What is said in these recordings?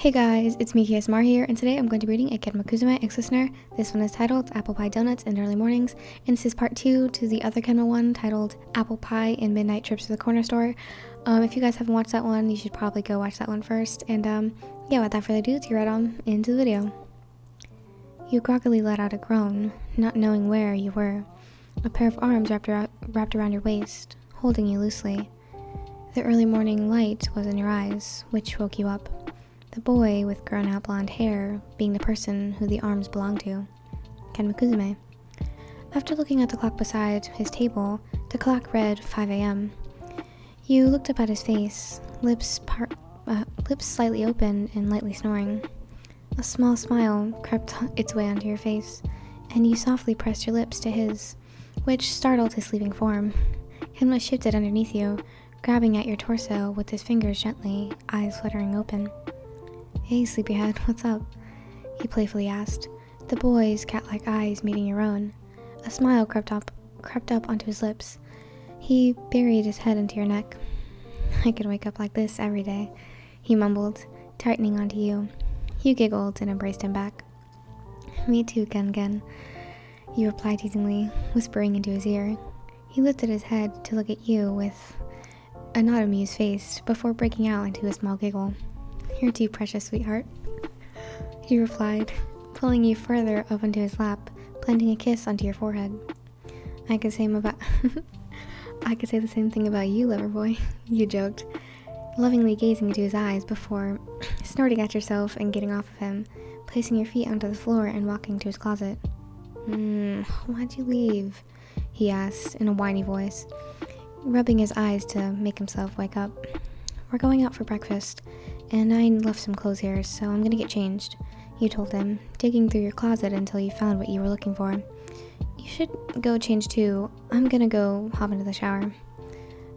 Hey guys, it's me ASMR here, and today I'm going to be reading a Kenma Kozume ex-listener. This one is titled Apple Pie Donuts in Early Mornings, and this is part 2 to the other Kenma one titled Apple Pie and Midnight Trips to the Corner Store. If you guys haven't watched that one, you should probably go watch that one first, and yeah, without further ado, let's get right on into the video. You groggily let out a groan, not knowing where you were. A pair of arms wrapped around your waist, holding you loosely. The early morning light was in your eyes, which woke you up. The boy with grown-out blonde hair being the person who the arms belonged to, Kenma Kozume. After looking at the clock beside his table, the clock read 5 a.m. You looked up at his face, lips slightly open and lightly snoring. A small smile crept its way onto your face, and you softly pressed your lips to his, which startled his sleeping form. Kenma shifted underneath you, grabbing at your torso with his fingers gently, eyes fluttering open. "Hey, sleepyhead, what's up?" he playfully asked, the boy's cat-like eyes meeting your own. A smile crept up onto his lips. He buried his head into your neck. "I could wake up like this every day," he mumbled, tightening onto you. You giggled and embraced him back. "Me too, Gen," you replied teasingly, whispering into his ear. He lifted his head to look at you with a not amused face before breaking out into a small giggle. "You're too precious, sweetheart," he replied, pulling you further up into his lap, planting a kiss onto your forehead. I could say the same thing about you, lover boy," you joked, lovingly gazing into his eyes before snorting at yourself and getting off of him, placing your feet onto the floor and walking to his closet. Why'd you leave?" he asked in a whiny voice, rubbing his eyes to make himself wake up. "We're going out for breakfast, and I left some clothes here, so I'm gonna get changed," you told him, digging through your closet until you found what you were looking for. "You should go change too. I'm gonna go hop into the shower."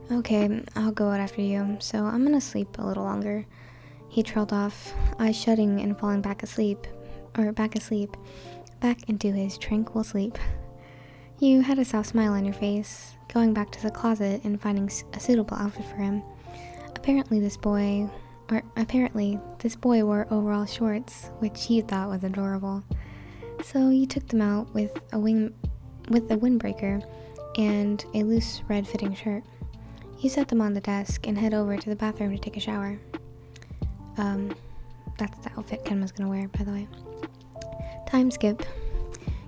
"Okay, I'll go out after you, so I'm gonna sleep a little longer," he trailed off, eyes shutting and falling back into his tranquil sleep. You had a soft smile on your face, going back to the closet and finding a suitable outfit for him. Apparently this boy wore overall shorts, which you thought was adorable. So you took them out with a windbreaker and a loose red-fitting shirt. You set them on the desk and head over to the bathroom to take a shower. That's the outfit Kenma's gonna wear, by the way. Time skip.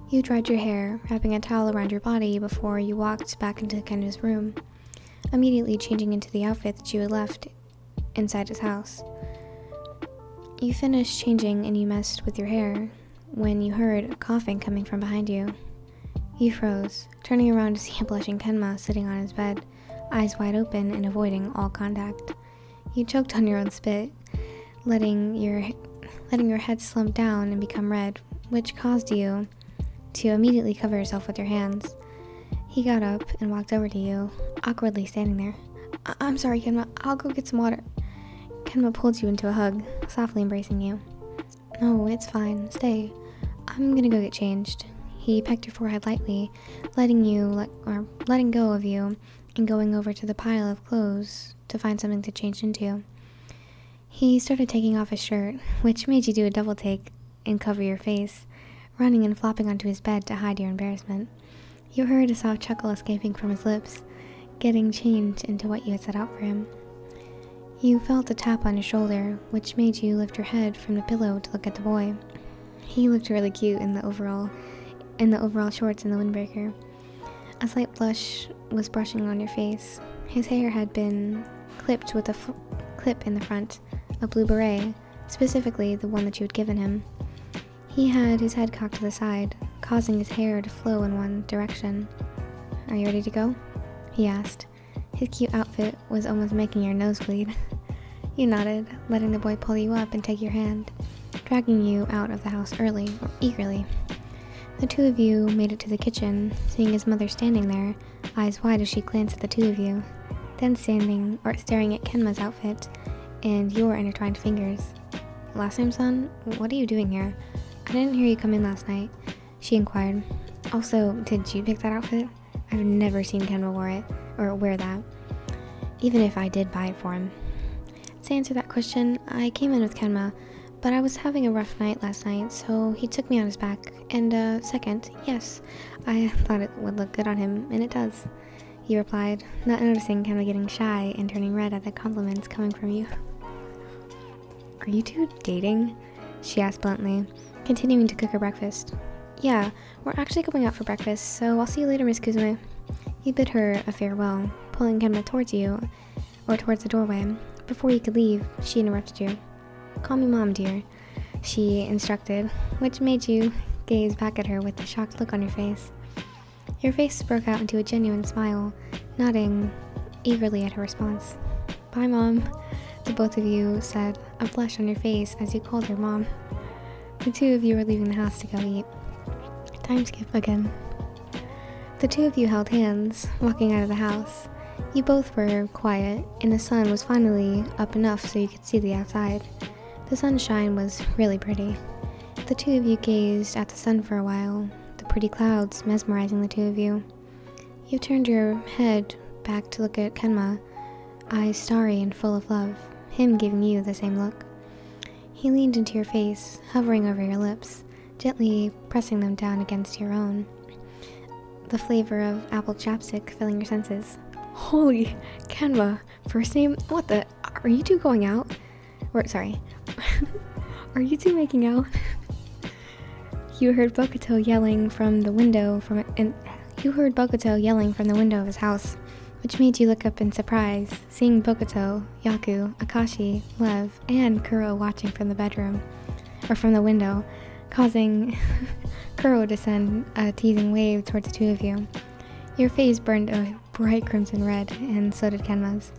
You dried your hair, wrapping a towel around your body before you walked back into Kenma's room, immediately changing into the outfit that you had left inside his house. You finished changing and you messed with your hair when you heard coughing coming from behind you. You froze, turning around to see a blushing Kenma sitting on his bed, eyes wide open and avoiding all contact. You choked on your own spit, letting your head slump down and become red, which caused you to immediately cover yourself with your hands. He got up and walked over to you, awkwardly standing there. I'm sorry, Kenma, I'll go get some water." Kenma pulled you into a hug, softly embracing you. "No, it's fine, stay. I'm gonna go get changed." He pecked your forehead lightly, letting go of you and going over to the pile of clothes to find something to change into. He started taking off his shirt, which made you do a double take and cover your face, running and flopping onto his bed to hide your embarrassment. You heard a soft chuckle escaping from his lips, getting changed into what you had set out for him. You felt a tap on your shoulder, which made you lift your head from the pillow to look at the boy. He looked really cute in the overall shorts and the windbreaker. A slight blush was brushing on your face. His hair had been clipped with a clip in the front, a blue beret, specifically the one that you had given him. He had his head cocked to the side, causing his hair to flow in one direction. "Are you ready to go?" he asked. His cute outfit was almost making your nose bleed. You nodded, letting the boy pull you up and take your hand, dragging you out of the house eagerly. The two of you made it to the kitchen, seeing his mother standing there, eyes wide as she glanced at the two of you, then staring at Kenma's outfit and your intertwined fingers. "Last name, son? What are you doing here? I didn't hear you come in last night," she inquired. "Also, did you pick that outfit? I've never seen Kenma wear that, even if I did buy it for him." To answer that question, I came in with Kenma, but I was having a rough night last night, so he took me on his back. And second, yes, I thought it would look good on him, and it does, he replied, not noticing Kenma getting shy and turning red at the compliments coming from you. Are you two dating? She asked bluntly, continuing to cook her breakfast. Yeah, we're actually going out for breakfast, so I'll see you later, Miss Kozume. You bid her a farewell, pulling Kenma towards you, or towards the doorway. Before you could leave, she interrupted you. Call me Mom, dear, she instructed, which made you gaze back at her with a shocked look on your face. Your face broke out into a genuine smile, nodding eagerly at her response. Bye, Mom, the both of you said, a blush on your face as you called her Mom. The two of you were leaving the house to go eat. Time skip again. The two of you held hands, walking out of the house. You both were quiet, and the sun was finally up enough so you could see the outside. The sunshine was really pretty. The two of you gazed at the sun for a while, the pretty clouds mesmerizing the two of you. You turned your head back to look at Kenma, eyes starry and full of love, him giving you the same look. He leaned into your face, hovering over your lips, gently pressing them down against your own. The flavor of apple chapstick filling your senses. Holy, Kenma, first name? What the? Are you two going out? Sorry. Are you two making out? You heard Bokuto yelling from the window of his house, which made you look up in surprise, seeing Bokuto, Yaku, Akashi, Lev, and Kuro watching from the window, causing Kuro to send a teasing wave towards the two of you. Your face burned a bright crimson red, and so did Kenma's.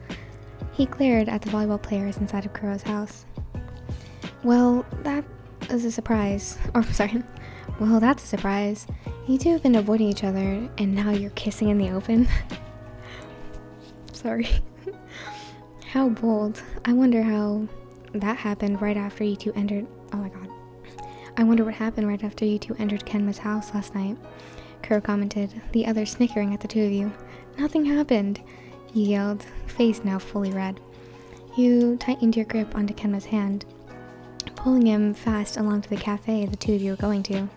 He glared at the volleyball players inside of Kuro's house. Well, that is a surprise. Well, that's a surprise. You two have been avoiding each other, and now you're kissing in the open? Sorry. How bold. I wonder how that happened right after you two entered... Oh my god. I wonder what happened right after you two entered Kenma's house last night. Kuro commented, the other snickering at the two of you. Nothing happened, you yelled, face now fully red. You tightened your grip onto Kenma's hand, pulling him fast along to the cafe the two of you were going to.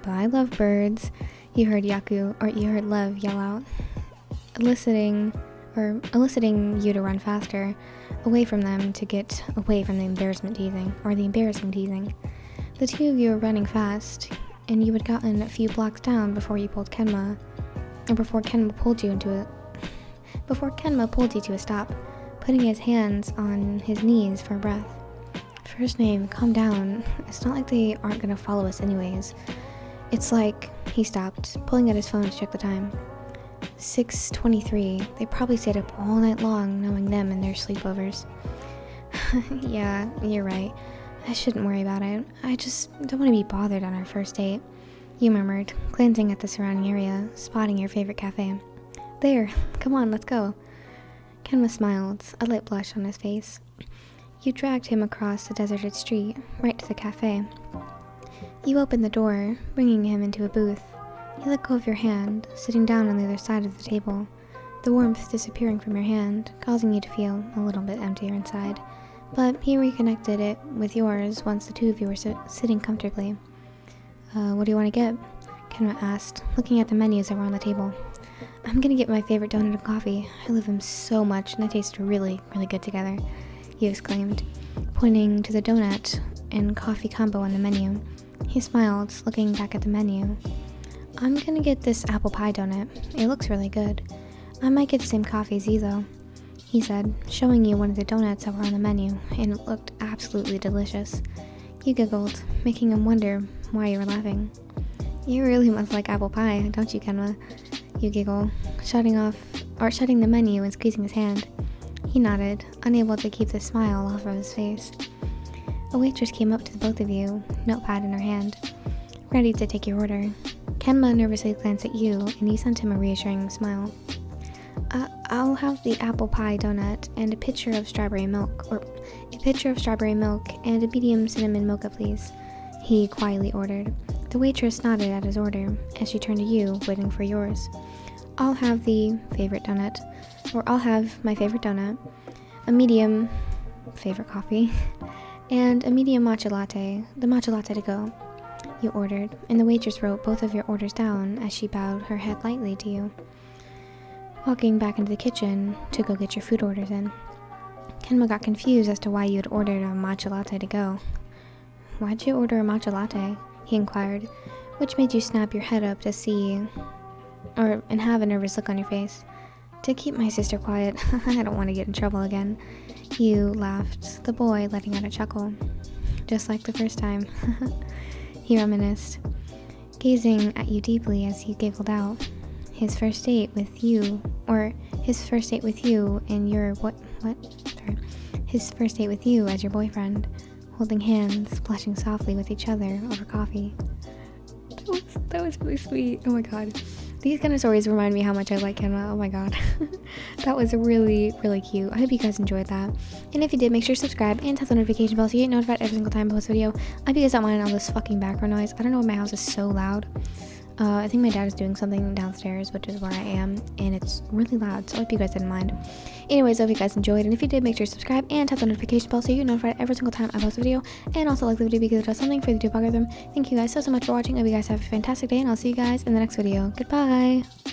Bye, lovebirds, you heard Lev yell out, eliciting you to run faster, away from them to get away from the embarrassing teasing. The two of you were running fast, and you had gotten a few blocks down before Kenma pulled you to a stop, putting his hands on his knees for breath. First name, calm down. It's not like they aren't gonna follow us anyways. It's like, he stopped, pulling out his phone to check the time. 6:23. They probably stayed up all night long, knowing them and their sleepovers. Yeah, you're right. I shouldn't worry about it. I just don't want to be bothered on our first date, you murmured, glancing at the surrounding area, spotting your favorite cafe. There, come on, let's go. Kenma smiled, a light blush on his face. You dragged him across the deserted street, right to the cafe. You opened the door, bringing him into a booth. You let go of your hand, sitting down on the other side of the table, the warmth disappearing from your hand, causing you to feel a little bit emptier inside. But he reconnected it with yours once the two of you were sitting comfortably. What do you want to get? Kenma asked, looking at the menus that were on the table. I'm gonna get my favorite donut and coffee. I love them so much, and they taste really, really good together, you exclaimed, pointing to the donut and coffee combo on the menu. He smiled, looking back at the menu. I'm gonna get this apple pie donut. It looks really good. I might get the same coffee as you, though, he said, showing you one of the donuts that were on the menu, and it looked absolutely delicious. You giggled, making him wonder why you were laughing. You really must like apple pie, don't you, Kenma? You giggle, shutting the menu and squeezing his hand. He nodded, unable to keep the smile off of his face. A waitress came up to the both of you, notepad in her hand, ready to take your order. Kenma nervously glanced at you, and you sent him a reassuring smile. I'll have the apple pie donut and a pitcher of strawberry milk and a medium cinnamon mocha, please, he quietly ordered. The waitress nodded at his order as she turned to you, waiting for yours. I'll have my favorite donut, a medium favorite coffee, And a medium matcha latte, the matcha latte to go, you ordered, and the waitress wrote both of your orders down as she bowed her head lightly to you. Walking back into the kitchen to go get your food orders in, Kenma got confused as to why you had ordered a matcha latte to go. Why'd you order a matcha latte? He inquired, which made you snap your head up to see, and have a nervous look on your face. To keep my sister quiet. I don't want to get in trouble again. You laughed, the boy letting out a chuckle. Just like the first time. He reminisced, gazing at you deeply as he giggled out. His first date with you and your his first date with you as your boyfriend, holding hands, blushing softly with each other over coffee. That was really sweet. Oh my god. These kind of stories remind me how much I like Kenma. Oh my god. That was really, really cute. I hope you guys enjoyed that. And if you did, make sure to subscribe and tap the notification bell so you get notified every single time I post a video. I hope you guys don't mind all this fucking background noise. I don't know why my house is so loud. I think my dad is doing something downstairs, which is where I am, and it's really loud, so I hope you guys didn't mind. Anyways, I hope you guys enjoyed, and if you did, make sure to subscribe and tap the notification bell so you get notified every single time I post a video, and also like the video because it does something for the YouTube algorithm. Thank you guys so much for watching. I hope you guys have a fantastic day, and I'll see you guys in the next video. Goodbye!